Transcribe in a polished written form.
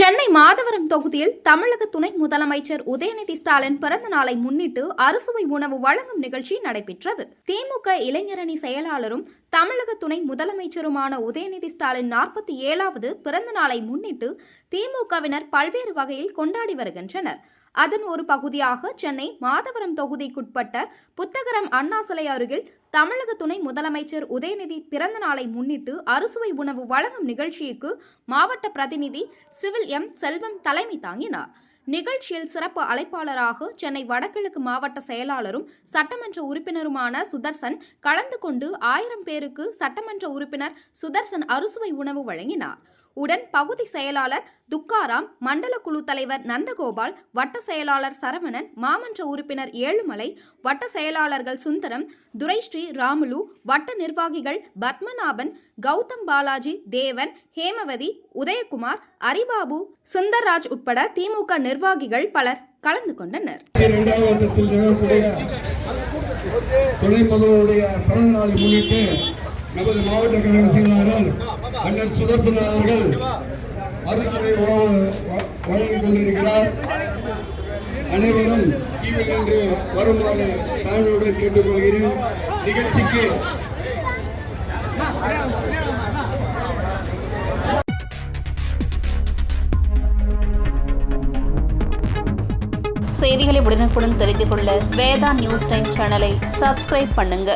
சென்னை மாதவரம் தொகுதியில் தமிழக துணை முதலமைச்சர் உதயநிதி ஸ்டாலின் பிறந்த நாளை முன்னிட்டு அறுசுவை உணவு வழங்கும் நிகழ்ச்சி நடைபெற்றது. திமுக இளைஞரணி செயலாளரும் தமிழக துணை முதலமைச்சருமான உதயநிதி ஸ்டாலின் 47வது பிறந்த நாளை முன்னிட்டு திமுகவினர் பல்வேறு வகையில் கொண்டாடி வருகின்றனர். அதன் ஒரு பகுதியாக சென்னை மாதவரம் தொகுதிக்குட்பட்ட புத்தகரம் அண்ணா சிலை அருகில் தமிழக துணை முதலமைச்சர் உதயநிதி பிறந்த நாளை முன்னிட்டு அறுசுவை உணவு வழங்கும் நிகழ்ச்சிக்கு மாவட்ட பிரதிநிதி சிவில் எம் செல்வம் தலைமை தாங்கினார். நிகழ்ச்சியில் சிறப்பு அழைப்பாளராக சென்னை வடகிழக்கு மாவட்ட செயலாளரும் சட்டமன்ற உறுப்பினருமான சுதர்சன் கலந்து கொண்டு 1000 பேருக்கு சட்டமன்ற உறுப்பினர் சுதர்சன் அறுசுவை உணவு வழங்கினார். உடன் பகுதி செயலாளர் துக்காராம், மண்டல குழு தலைவர் நந்தகோபால், வட்ட செயலாளர் சரவணன், மாமன்ற உறுப்பினர் ஏழுமலை, வட்ட செயலாளர்கள் சுந்தரம், துரைஸ்ரீ, ராமுலு, வட்ட நிர்வாகிகள் பத்மநாபன், கௌதம் பாலாஜி, தேவன், ஹேமவதி, உதயகுமார், அரிபாபு, சுந்தர்ராஜ் உட்பட திமுக நிர்வாகிகள் பலர் கலந்து கொண்டனர். துணை முதல்வருடைய பிறந்த நாளை முன்னிட்டு நமது மாவட்ட கழக செயலாளர் அண்ணன் சுதர்சன் அவர்கள் அறுசுவை உணவு வழங்கிக் கொண்டிருக்கிறார். அனைவரும் கீழில் நின்று வருமாறு தாழ்வுடன் கேட்டுக்கொள்கிறேன். நிகழ்ச்சிக்கு செய்திகளை உடனுக்குடன் தெரிந்து கொள்ள வேதா நியூஸ் டைம் சேனலை சப்ஸ்கிரைப் பண்ணுங்க.